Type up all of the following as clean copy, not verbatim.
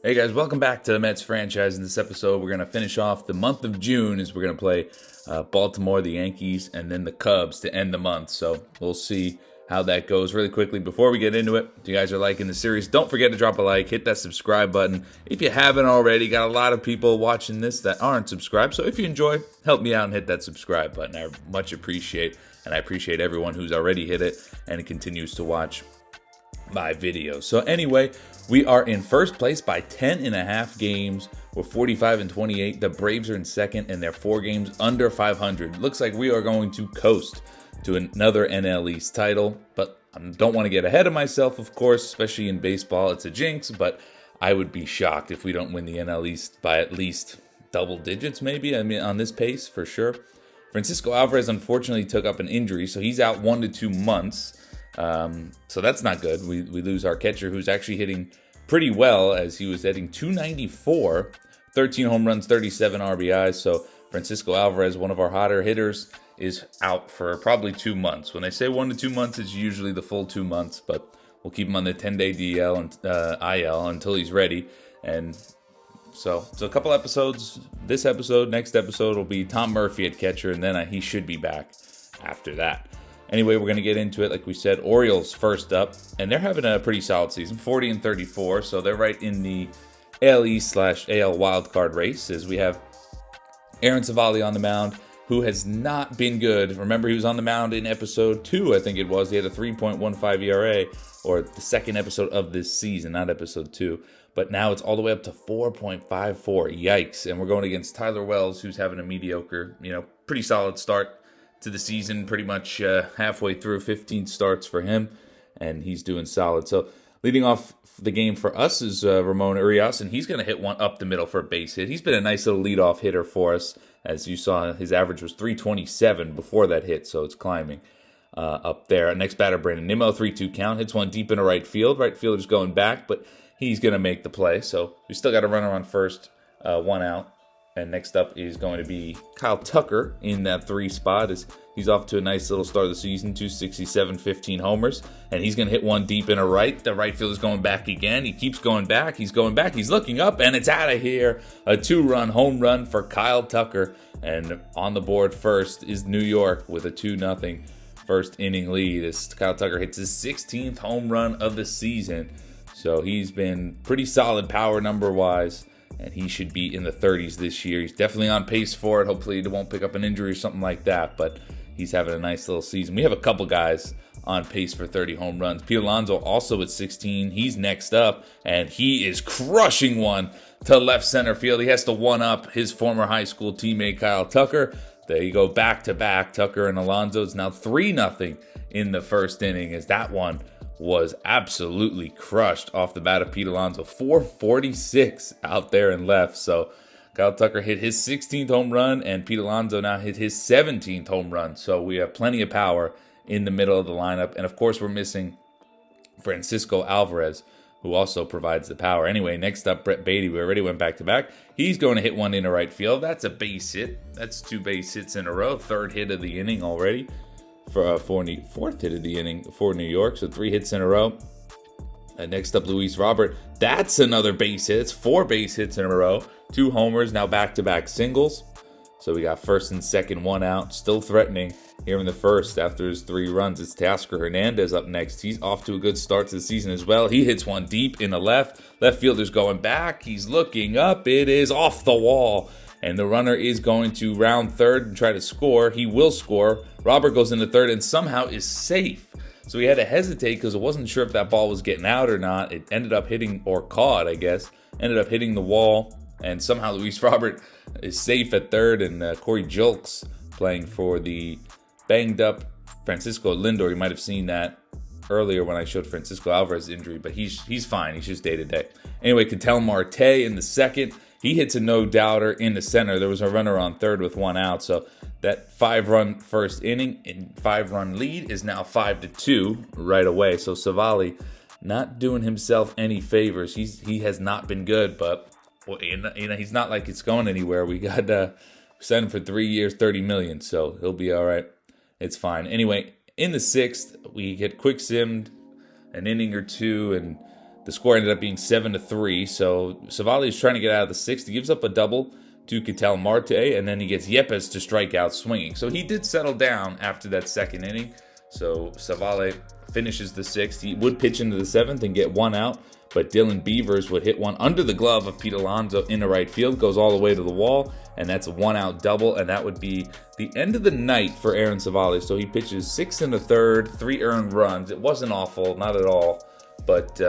Hey guys, welcome back to the Mets franchise. In this episode, we're going to finish off the month of June as we're going to play Baltimore, the Yankees, and then the Cubs to end the month. So we'll see how that goes really quickly. Before we get into it, if you guys are liking the series, don't forget to drop a like, hit that subscribe button. If you haven't already, got a lot of people watching this that aren't subscribed. So if you enjoy, help me out and hit that subscribe button. I much appreciate, and I appreciate everyone who's already hit it and continues to watch my videos. So anyway, we are in first place by 10.5 games. We're 45-28. The Braves are in second, and they're 4 games under 500. Looks like we are going to coast to another NL East title, but I don't want to get ahead of myself, of course, especially in baseball. It's a jinx, but I would be shocked if we don't win the NL East by at least double digits, maybe. I mean, on this pace, for sure. Francisco Alvarez unfortunately took up an injury, so he's out 1 to 2 months. So that's not good. We lose our catcher, who's actually hitting pretty well, as he was hitting .294, 13 home runs, 37 RBIs. So Francisco Alvarez, one of our hotter hitters, is out for probably 2 months. When they say 1 to 2 months, it's usually the full 2 months, but we'll keep him on the 10-day DL and IL until he's ready. And so a couple episodes. This episode, next episode will be Tom Murphy at catcher, and then he should be back after that. Anyway, we're going to get into it. Like we said, Orioles first up, and they're having a pretty solid season, 40-34, so they're right in the AL East/AL wildcard race, as we have Aaron Savali on the mound, who has not been good. Remember, he was on the mound in episode 2, I think it was. He had a 3.15 ERA, or the second episode of this season, not episode 2. But now it's all the way up to 4.54. Yikes. And we're going against Tyler Wells, who's having a mediocre, pretty solid start to the season, pretty much halfway through, 15 starts for him, and he's doing solid. So leading off the game for us is Ramon Urias, and he's going to hit one up the middle for a base hit. He's been a nice little leadoff hitter for us. As you saw, his average was .327 before that hit, so it's climbing up there. Next batter, Brandon Nimmo, 3-2 count, hits one deep into right field. Right fielder's going back, but he's going to make the play. So we still got a runner on first, 1 out. And next up is going to be Kyle Tucker in that 3 spot. As he's off to a nice little start of the season, 267, 15 homers. And he's going to hit one deep in a right. The right fielder's going back again. He keeps going back. He's going back. He's looking up, and it's out of here. A 2-run home run for Kyle Tucker. And on the board first is New York with a 2-0 first inning lead, as Kyle Tucker hits his 16th home run of the season. So he's been pretty solid power number-wise, and he should be in the 30s this year. He's definitely on pace for it. Hopefully he won't pick up an injury or something like that, but he's having a nice little season. We have a couple guys on pace for 30 home runs. Pete Alonso also at 16. He's next up, and he is crushing one to left center field. He has to one-up his former high school teammate Kyle Tucker. There you go, back-to-back. Tucker and Alonso. It's now 3-0 in the first inning, as that one was absolutely crushed off the bat of Pete Alonso. 446 out there and left. So Kyle Tucker hit his 16th home run, and Pete Alonso now hit his 17th home run. So we have plenty of power in the middle of the lineup. And of course, we're missing Francisco Alvarez, who also provides the power. Anyway, next up, Brett Beatty. We already went back-to-back. He's going to hit one into right field. That's a base hit. That's 2 base hits in a row. 3rd hit of the inning already. For 4th hit of the inning for New York, so 3 hits in a row. Next up, Luis Robert. That's another base hit. It's 4 base hits in a row. 2 homers, now back-to-back singles. So we got first and second, 1 out. Still threatening here in the first after his 3 runs. It's Teoscar Hernandez up next. He's off to a good start to the season as well. He hits one deep in the left. Left fielder's going back. He's looking up. It is off the wall. And the runner is going to round third and try to score. He will score. Robert goes into third and somehow is safe. So he had to hesitate because I wasn't sure if that ball was getting out or not. It ended up hitting, or caught, I guess, ended up hitting the wall. And somehow Luis Robert is safe at third. And Corey Julks playing for the banged up Francisco Lindor. You might have seen that earlier when I showed Francisco Alvarez's injury. But he's fine. He's just day-to-day. Anyway, Ketel Marte in the second. He hits a no-doubter in the center. There was a runner on third with 1 out. So that 5-run first inning and 5-run lead is now 5-2 right away. So Savali not doing himself any favors. He has not been good, but he's not like it's going anywhere. We got signed him for 3 years, $30 million. So he'll be all right. It's fine. Anyway, in the 6th, we get quick simmed an inning or two, and The score ended up being 7-3. So Savali is trying to get out of the sixth. He gives up a double to Ketel Marte, and then he gets Yepes to strike out swinging. So he did settle down after that second inning. So Savale finishes the sixth. He would pitch into the seventh and get one out, but Dylan Beavers would hit one under the glove of Pete Alonso in the right field, goes all the way to the wall, and that's a one-out double, and that would be the end of the night for Aaron Savale. So he pitches 6 1/3, 3 earned runs. It wasn't awful, not at all, but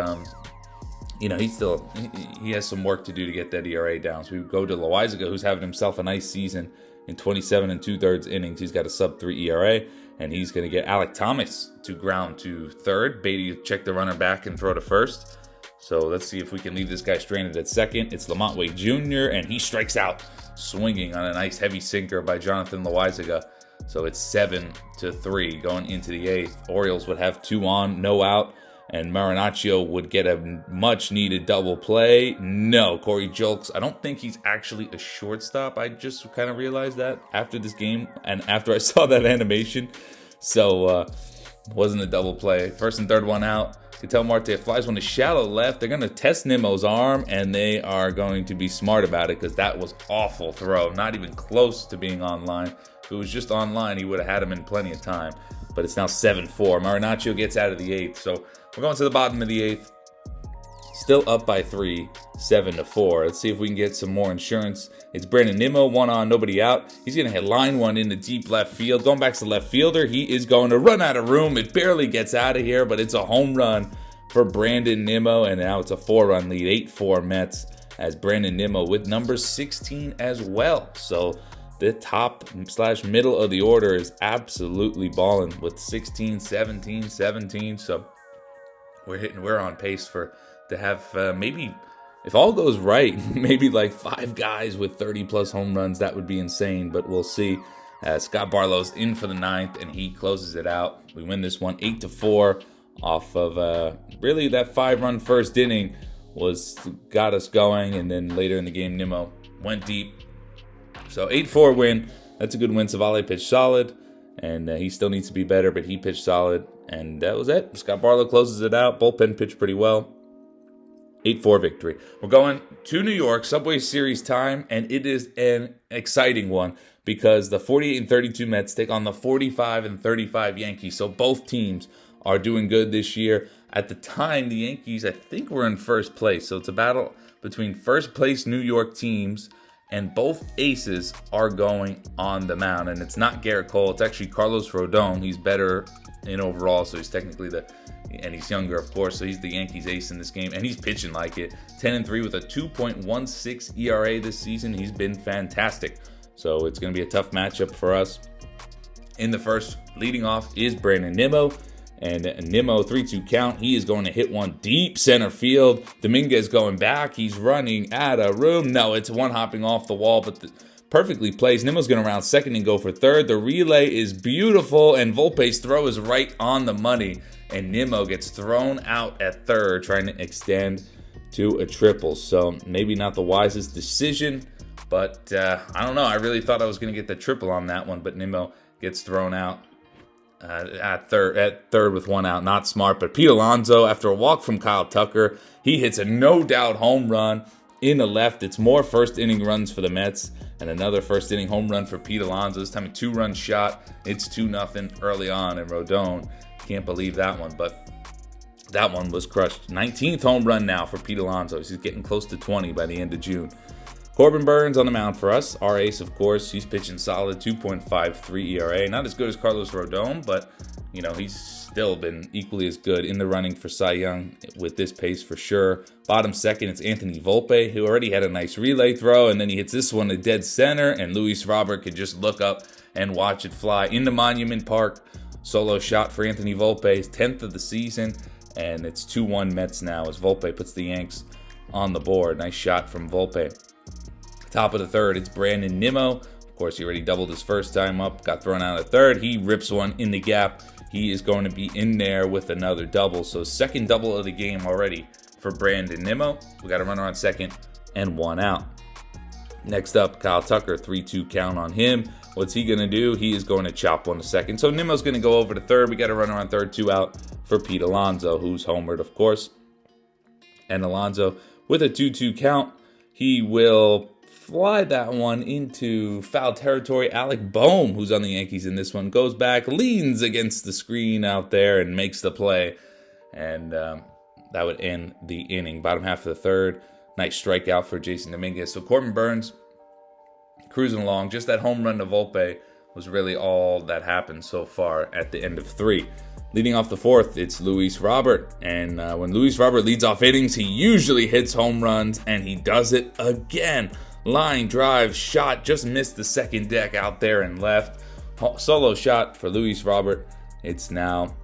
he has some work to do to get that ERA down. So we go to Loizaga, who's having himself a nice season in 27 2/3 innings. He's got a sub-3 ERA, and he's going to get Alec Thomas to ground to third. Beatty check the runner back and throw to first. So let's see if we can leave this guy stranded at second. It's Lamonte Jr., and he strikes out swinging on a nice heavy sinker by Jonathan Loizaga. So it's 7-3 going into the eighth. Orioles would have 2 on, no out, and Marinaccio would get a much-needed double play. No, Corey Julks, I don't think he's actually a shortstop. I just kind of realized that after this game and after I saw that animation. So wasn't a double play. First and third, one out. Ketel Marte flies one to shallow left. They're going to test Nimmo's arm, and they are going to be smart about it because that was awful throw. Not even close to being online. If it was just online, he would have had him in plenty of time. But it's now 7-4. Marinaccio gets out of the eighth. So we're going to the bottom of the eighth. Still up by 3, 7-4. Let's see if we can get some more insurance. It's Brandon Nimmo, 1 on, nobody out. He's going to hit line one into deep left field. Going back to the left fielder, he is going to run out of room. It barely gets out of here, but it's a home run for Brandon Nimmo, and now it's a 4-run lead, 8-4 Mets, as Brandon Nimmo with number 16 as well. So the top/middle of the order is absolutely balling with 16, 17, 17. So we're on pace to have maybe, if all goes right, maybe like 5 guys with 30-plus home runs. That would be insane, but we'll see. Scott Barlow's in for the ninth, and he closes it out. We win this one 8-4 off of really that 5-run first inning got us going, and then later in the game, Nimmo went deep. So 8-4 win. That's a good win. Savale pitched solid, and he still needs to be better, but he pitched solid, and that was it. Scott Barlow closes it out. Bullpen pitched pretty well. 8-4 victory. We're going to New York, Subway Series time, and it is an exciting one because the 48-32 Mets take on the 45-35 Yankees. So both teams are doing good this year. At the time, the Yankees, I think, were in first place. So it's a battle between first place New York teams, and both aces are going on the mound. And it's not Garrett Cole. It's actually Carlos Rodon. He's better in overall, so he's technically and he's younger, of course, so he's the Yankees ace in this game, and he's pitching like it. 10-3 with a 2.16 ERA this season. He's been fantastic. So it's going to be a tough matchup for us. In the first, leading off is Brandon Nimmo. And Nimmo, 3-2 count. He is going to hit one deep center field. Dominguez going back. He's running out of room. No, it's one hopping off the wall, but perfectly placed. Nimmo's going to round second and go for third. The relay is beautiful, and Volpe's throw is right on the money. And Nimmo gets thrown out at third, trying to extend to a triple. So maybe not the wisest decision, but I don't know. I really thought I was going to get the triple on that one, but Nimmo gets thrown out at third with 1 out. Not smart, but Pete Alonso, after a walk from Kyle Tucker, he hits a no-doubt home run in the left. It's more first-inning runs for the Mets, and another first-inning home run for Pete Alonso. This time a 2-run shot. It's 2-0 early on, and Rodon, can't believe that one, but that one was crushed. 19th home run now for Pete Alonso. He's getting close to 20 by the end of June. Corbin Burns on the mound for us. Our ace, of course. He's pitching solid, 2.53 ERA. Not as good as Carlos Rodon, but, he's still been equally as good in the running for Cy Young with this pace for sure. Bottom second, it's Anthony Volpe, who already had a nice relay throw, and then he hits this one to dead center, and Luis Robert could just look up and watch it fly into Monument Park. Solo shot for Anthony Volpe, his 10th of the season, and it's 2-1 Mets now as Volpe puts the Yanks on the board. Nice shot from Volpe. Top of the third, it's Brandon Nimmo. Of course, he already doubled his first time up, got thrown out at third. He rips one in the gap. He is going to be in there with another double. So second double of the game already for Brandon Nimmo. We got a runner on second and 1 out. Next up, Kyle Tucker, 3-2 count on him. What's he going to do? He is going to chop one to second. So Nimmo's going to go over to third. We got a runner on third, 2 out for Pete Alonso, who's homered, of course. And Alonso with a 2-2 count. He will fly that one into foul territory. Alec Boehm, who's on the Yankees in this one, goes back, leans against the screen out there, and makes the play. And that would end the inning. Bottom half of the third. Nice strikeout for Jason Dominguez. So Corbin Burnes cruising along. Just that home run to Volpe was really all that happened so far at the end of 3. Leading off the 4th, it's Luis Robert. And when Luis Robert leads off innings, he usually hits home runs, and he does it again. Line drive shot, just missed the second deck out there and left. Solo shot for Luis Robert. It's now,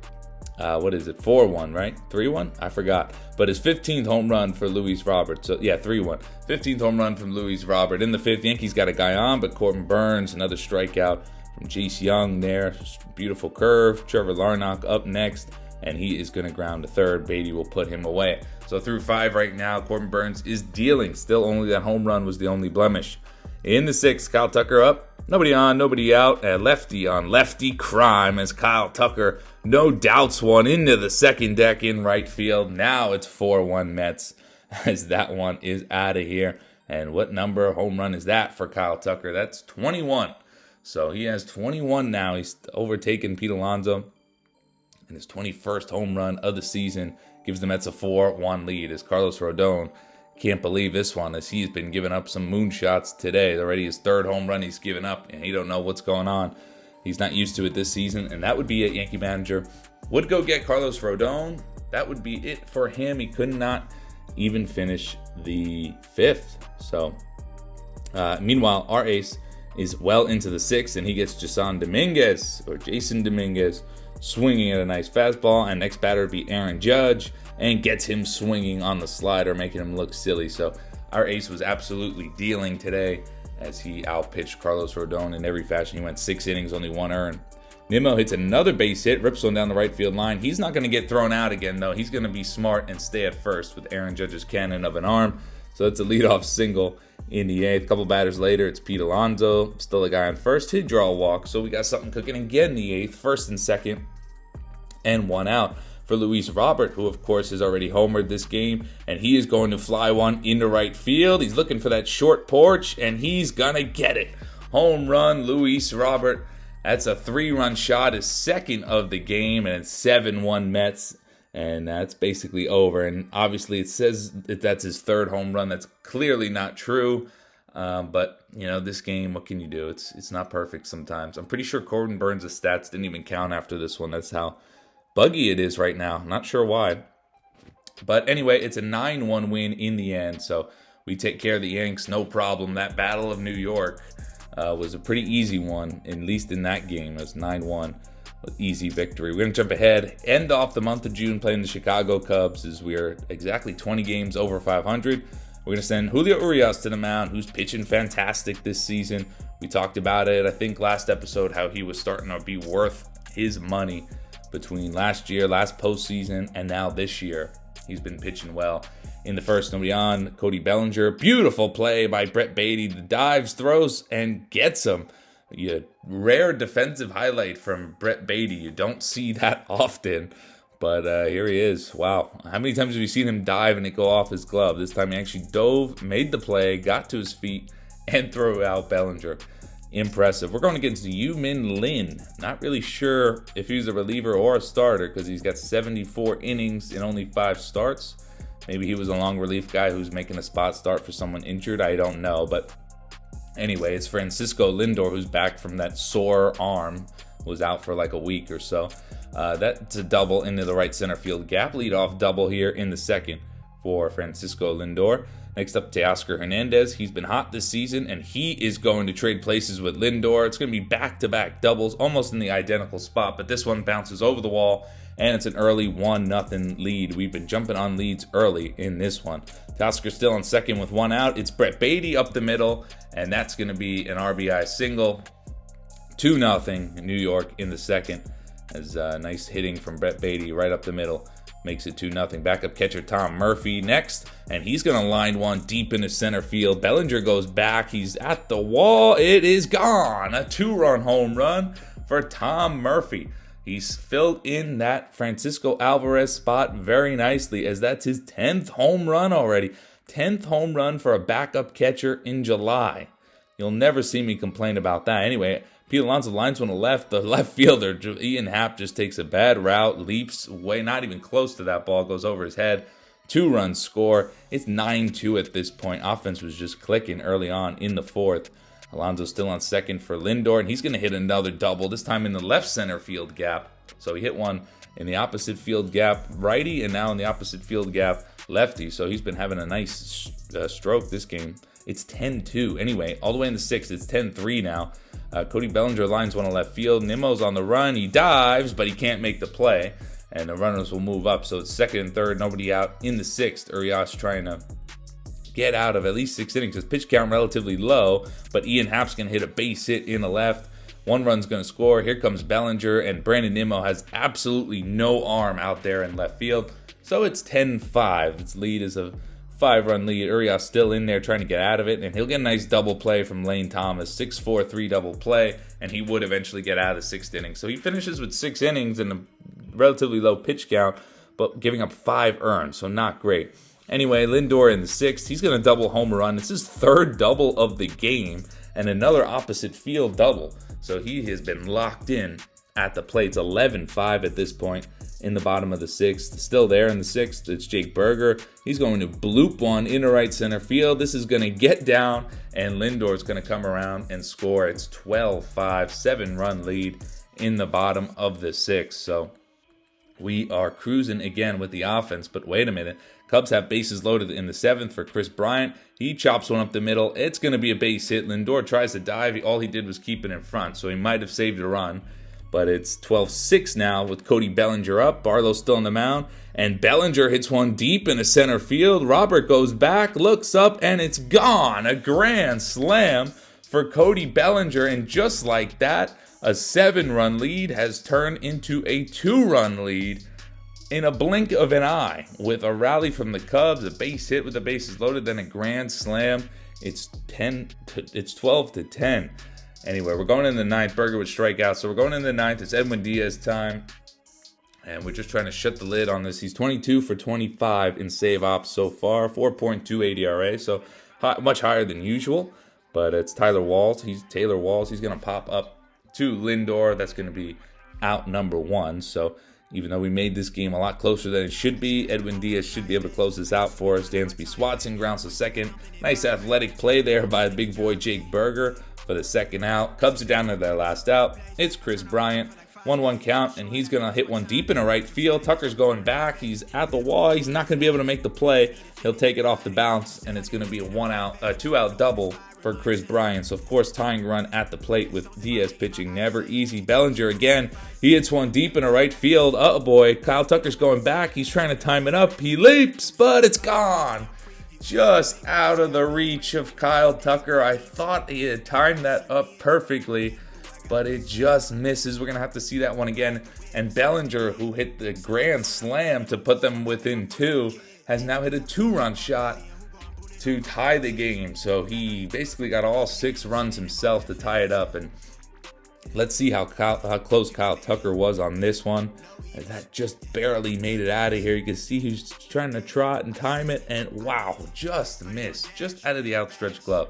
4-1, right? 3-1? I forgot. But his 15th home run for Luis Robert. So, yeah, 3-1. 15th home run from Luis Robert. In the 5th, Yankees got a guy on, but Corbin Burnes, another strikeout from Jace Young there. Beautiful curve. Trevor Larnach up next, and he is going to ground to third. Beatty will put him away. So through 5 right now, Corbin Burnes is dealing. Still only that home run was the only blemish. In the 6th, Kyle Tucker up. Nobody on, nobody out. Lefty on lefty crime as Kyle Tucker, no doubts, one into the second deck in right field. Now it's 4-1 Mets as that one is out of here. And what number home run is that for Kyle Tucker? That's 21. So he has 21 now. He's overtaken Pete Alonso. And his 21st home run of the season gives the Mets a 4-1 lead as Carlos Rodon can't believe this one as he's been giving up some moonshots today. Already his 3rd home run he's given up, and he don't know what's going on. He's not used to it this season, and that would be it. Yankee manager would go get Carlos Rodon. That would be it for him. He could not even finish the 5th. So, meanwhile, our ace is well into the 6th, and he gets Jason Dominguez swinging at a nice fastball, and next batter would be Aaron Judge, and gets him swinging on the slider, making him look silly. So our ace was absolutely dealing today as he outpitched Carlos Rodon in every fashion. He went 6 innings, only 1 earned. Nimmo hits another base hit, rips one down the right field line. He's not going to get thrown out again, though. He's going to be smart and stay at first with Aaron Judge's cannon of an arm. So it's a leadoff single in the 8th. A couple batters later, it's Pete Alonso, still a guy on first. He'd draw a walk, so we got something cooking again in the 8th. 1st and 2nd, and 1 out for Luis Robert, who of course has already homered this game, and he is going to fly one into right field. He's looking for that short porch, and he's gonna get it. Home run, Luis Robert. That's a 3-run shot, his 2nd of the game, and it's 7-1 Mets, and that's basically over. And obviously it says that that's his 3rd home run. That's clearly not true, but you know, this game, what can you do? It's not perfect sometimes. I'm pretty sure Corbin Burnes' stats didn't even count after this one. That's how buggy it is right now. Not sure why. But anyway, it's a 9-1 win in the end. So we take care of the Yanks, no problem. That Battle of New York was a pretty easy one, at least in that game. It was 9-1 with easy victory. We're going to jump ahead, end off the month of June playing the Chicago Cubs as we're exactly 20 games over 500. We're going to send Julio Urias to the mound, who's pitching fantastic this season. We talked about it, I think, last episode, how he was starting to be worth his money between last year, last postseason, and now this year. He's been pitching well. In the 1st, nobody on. Cody Bellinger. Beautiful play by Brett Beatty. The dives, throws, and gets him. A rare defensive highlight from Brett Beatty. You don't see that often. But here he is. Wow. How many times have you seen him dive and it go off his glove? This time he actually dove, made the play, got to his feet, and threw out Bellinger. Impressive. We're going against Yu-Min Lin. Not really sure if he's a reliever or a starter because he's got 74 innings in only 5 starts. Maybe he was a long relief guy who's making a spot start for someone injured. I don't know. But anyway, it's Francisco Lindor who's back from that sore arm. Was out for like a week or so. That's a double into the right center field gap. Leadoff double here in the 2nd for Francisco Lindor. Next up, Teoscar Hernandez. He's been hot this season, and he is going to trade places with Lindor. It's going to be back-to-back doubles, almost in the identical spot, but this one bounces over the wall, and it's an early 1-0 lead. We've been jumping on leads early in this one. Teoscar still on 2nd with 1 out. It's Brett Beatty up the middle, and that's going to be an RBI single. 2-0 New York in the 2nd. As nice hitting from Brett Beatty right up the middle. Makes it 2-0. Backup catcher Tom Murphy next, and he's going to line one deep into center field. Bellinger goes back. He's at the wall. It is gone. A 2-run home run for Tom Murphy. He's filled in that Francisco Alvarez spot very nicely, as that's his 10th home run already. 10th home run for a backup catcher in July. You'll never see me complain about that. Anyway, Pete Alonso lines one to left. The left fielder, Ian Happ, just takes a bad route, leaps way, not even close to that ball, goes over his head. 2-run score. It's 9-2 at this point. Offense was just clicking early on in the 4th. Alonso's still on second for Lindor, and he's going to hit another double, this time in the left center field gap. So he hit one in the opposite field gap righty, and now in the opposite field gap lefty. So he's been having a nice stroke this game. It's 10-2. Anyway, all the way in the 6th, it's 10-3 now. Cody Bellinger lines one to left field. Nimmo's on the run. He dives, but he can't make the play. And the runners will move up. So it's second and third, nobody out in the 6th. Urias trying to get out of at least 6 innings. His pitch count relatively low, but Ian Happ's going to hit a base hit in the left. 1 run's going to score. Here comes Bellinger, and Brandon Nimmo has absolutely no arm out there in left field. So it's 10-5. Its lead is a 5-run lead. Urias still in there trying to get out of it, and he'll get a nice double play from Lane Thomas. 6-4-3 double play, and he would eventually get out of the 6th inning. So he finishes with 6 innings and a relatively low pitch count, but giving up 5 earned, so not great. Anyway, Lindor in the 6th, he's going to double home run. It's his 3rd double of the game, and another opposite field double. So he has been locked in at the plate. It's 11-5 at this point in the bottom of the 6th. Still there in the 6th, it's Jake Berger. He's going to bloop one into right center field. This is going to get down, and Lindor's going to come around and score. It's 12-5, 7-run lead in the bottom of the 6th. So we are cruising again with the offense, but wait a minute. Cubs have bases loaded in the 7th for Chris Bryant. He chops one up the middle. It's going to be a base hit. Lindor tries to dive. All he did was keep it in front, so he might have saved a run. But it's 12-6 now with Cody Bellinger up. Barlow's still on the mound, and Bellinger hits one deep into center field. Robert goes back, looks up, and it's gone. A grand slam for Cody Bellinger, and just like that, a 7-run lead has turned into a 2-run lead in a blink of an eye, with a rally from the Cubs, a base hit with the bases loaded, then a grand slam. It's 12-10. Anyway, we're going in the 9th. Berger would strike out, so we're going in the 9th. It's Edwin Diaz time, and we're just trying to shut the lid on this. He's 22 for 25 in save ops so far, 4.28 ERA, so much higher than usual. But it's Taylor Walls. He's going to pop up to Lindor. That's going to be out number 1. So even though we made this game a lot closer than it should be, Edwin Diaz should be able to close this out for us. Dansby Swanson grounds to second. Nice athletic play there by the big boy Jake Berger for the second out. Cubs are down to their last out. It's Chris Bryant. 1-1 count, and he's going to hit one deep into right field. Tucker's going back. He's at the wall. He's not going to be able to make the play. He'll take it off the bounce, and it's going to be a 2-out double for Chris Bryant. So, of course, tying run at the plate with Diaz pitching. Never easy. Bellinger again. He hits one deep into right field. Oh boy. Kyle Tucker's going back. He's trying to time it up. He leaps, but it's gone. Just out of the reach of Kyle Tucker. I thought he had timed that up perfectly, but it just misses. We're going to have to see that one again. And Bellinger, who hit the grand slam to put them within 2, has now hit a 2-run shot to tie the game. So he basically got all 6 runs himself to tie it up. And let's see how close Kyle Tucker was on this one. That just barely made it out of here. You can see he's trying to trot and time it. And wow, just missed. Just out of the outstretched glove.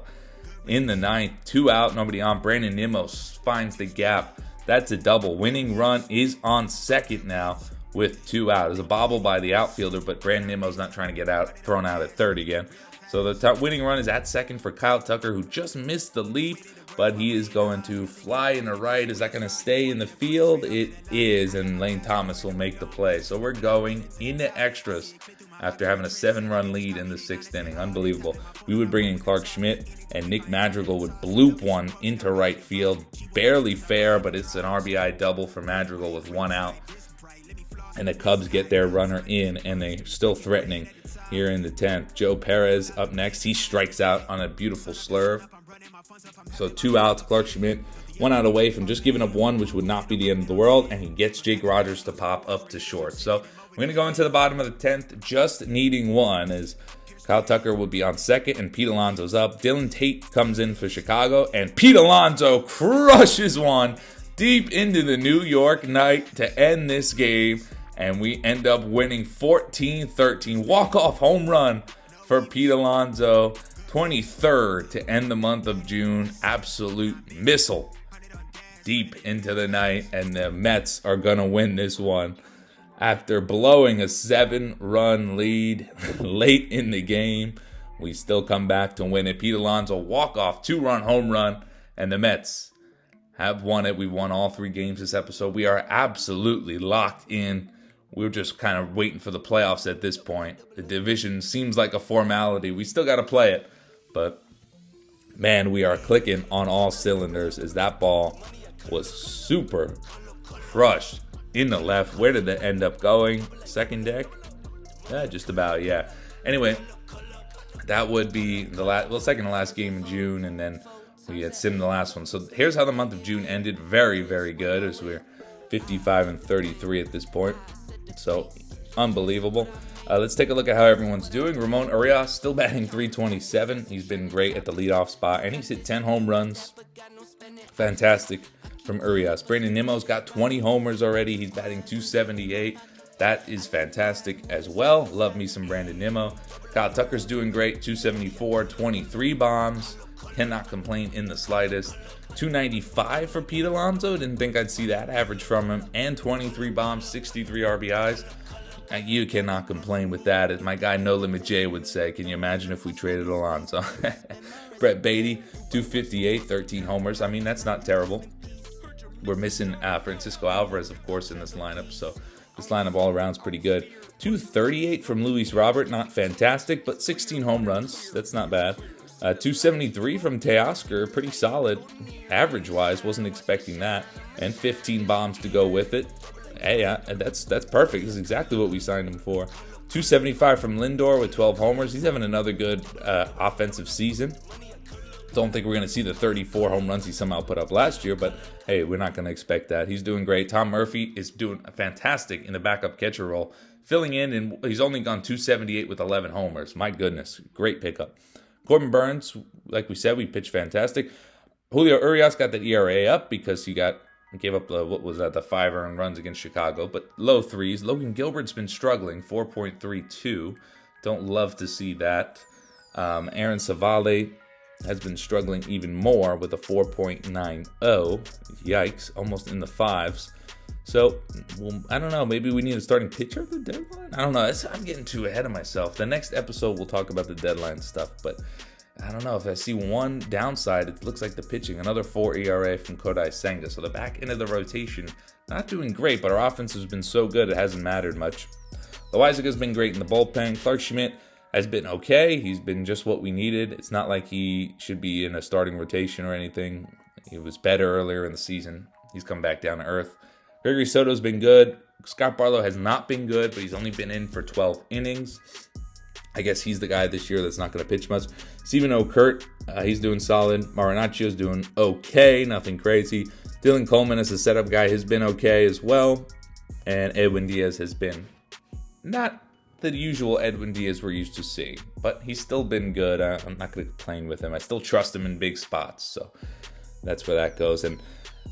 In the 9th, 2 out, nobody on. Brandon Nimmo finds the gap. That's a double. Winning run is on second now with 2 out. There's a bobble by the outfielder, but Brandon Nimmo's not trying to get thrown out at third again. So the winning run is at second for Kyle Tucker, who just missed the leap, but he is going to fly in the right. Is that going to stay in the field? It is, and Lane Thomas will make the play. So we're going into extras after having a 7-run lead in the 6th inning. Unbelievable. We would bring in Clark Schmidt, and Nick Madrigal would bloop one into right field. Barely fair, but it's an RBI double for Madrigal with 1 out. And the Cubs get their runner in, and they're still threatening here in the 10th. Joe Perez up next. He strikes out on a beautiful slurve. So 2 outs. Clark Schmidt 1 out away from just giving up 1, which would not be the end of the world, and he gets Jake Rogers to pop up to short. So we're going to go into the bottom of the 10th, just needing 1, as Kyle Tucker will be on second, and Pete Alonso's up. Dylan Tate comes in for Chicago, and Pete Alonso crushes one deep into the New York night to end this game, and we end up winning 14-13. Walk-off home run for Pete Alonso, 23rd to end the month of June. Absolute missile deep into the night, and the Mets are going to win this one after blowing a 7-run lead late in the game. We still come back to win it. Pete Alonso walk-off 2-run home run, and the Mets have won it. We've won all 3 games this episode. We are absolutely locked in. We're just kind of waiting for the playoffs at this point. The division seems like a formality. We still got to play it, but man, we are clicking on all cylinders as that ball was super crushed in the left. Where did that end up going? Second deck? Yeah, just about, yeah. Anyway, that would be the second to last game in June, and then we had sim the last one. So here's how the month of June ended. Very, very good, as we're 55-33 at this point. So unbelievable. Let's take a look at how everyone's doing. Ramon Urias still batting .327. He's been great at the leadoff spot, and he's hit 10 home runs. Fantastic from Urias. Brandon Nimmo's got 20 homers already. He's batting .278. That is fantastic as well. Love me some Brandon Nimmo. Kyle Tucker's doing great. .274, 23 bombs. Cannot complain in the slightest. .295 for Pete Alonso. Didn't think I'd see that average from him. And 23 bombs, 63 RBIs. You cannot complain with that. As my guy No Limit J would say, can you imagine if we traded Alonso? Brett Beatty, .258, 13 homers. I mean, that's not terrible. We're missing Francisco Alvarez, of course, in this lineup. So this lineup all around is pretty good. .238 from Luis Robert. Not fantastic, but 16 home runs. That's not bad. .273 from Teoscar. Pretty solid average-wise. Wasn't expecting that. And 15 bombs to go with it. Hey, that's perfect. This is exactly what we signed him for. .275 from Lindor with 12 homers. He's having another good offensive season. Don't think we're going to see the 34 home runs he somehow put up last year, but hey, we're not going to expect that. He's doing great. Tom Murphy is doing fantastic in the backup catcher role, filling in, and he's only gone .278 with 11 homers. My goodness, great pickup. Corbin Burns, like we said, we pitched fantastic. Julio Urias got that ERA up because he gave up the 5 earned runs against Chicago, but low threes. Logan Gilbert's been struggling, 4.32. Don't love to see that. Aaron Savale has been struggling even more with a 4.90. Yikes, almost in the 5s. So, I don't know. Maybe we need a starting pitcher at the deadline? I don't know. I'm getting too ahead of myself. The next episode, we'll talk about the deadline stuff, but I don't know. If I see one downside, it looks like the pitching. Another 4 ERA from Kodai Senga. So the back end of the rotation, not doing great, but our offense has been so good it hasn't mattered much. Loizaga's been great in the bullpen. Clark Schmidt has been okay. He's been just what we needed. It's not like he should be in a starting rotation or anything. He was better earlier in the season. He's come back down to earth. Gregory Soto's been good. Scott Barlow has not been good, but he's only been in for 12 innings. I guess he's the guy this year that's not going to pitch much. Stephen O'Kurt, he's doing solid. Marinaccio's doing okay, nothing crazy. Dylan Coleman as a setup guy has been okay as well. And Edwin Diaz has been not the usual Edwin Diaz we're used to seeing, but he's still been good. I'm not going to complain with him. I still trust him in big spots, so that's where that goes. And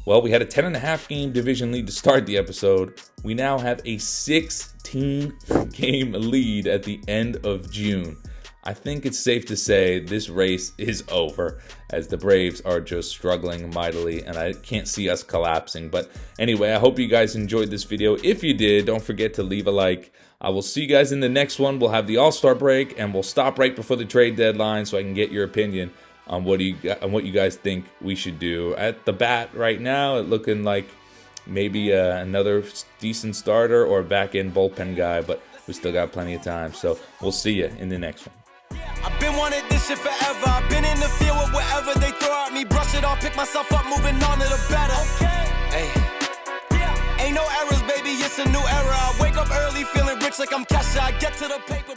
well, we had a 10.5 game division lead to start the episode. We now have a 16 game lead at the end of June. I think it's safe to say this race is over, as the Braves are just struggling mightily, and I can't see us collapsing. But anyway, I hope you guys enjoyed this video. If you did, don't forget to leave a like. I will see you guys in the next one. We'll have the All-Star break, and we'll stop right before the trade deadline so I can get your opinion on what you guys think we should do. At the bat right now, it looking like maybe another decent starter or back-end bullpen guy, but we still got plenty of time. So we'll see you in the next one. I've been wanting this shit forever. I've been in the field with whatever they throw at me. Brush it off, pick myself up, moving on to the better. Hey. Ain't no errors, baby, it's a new era. I wake up early feeling rich like I'm Kesha. I get to the paper.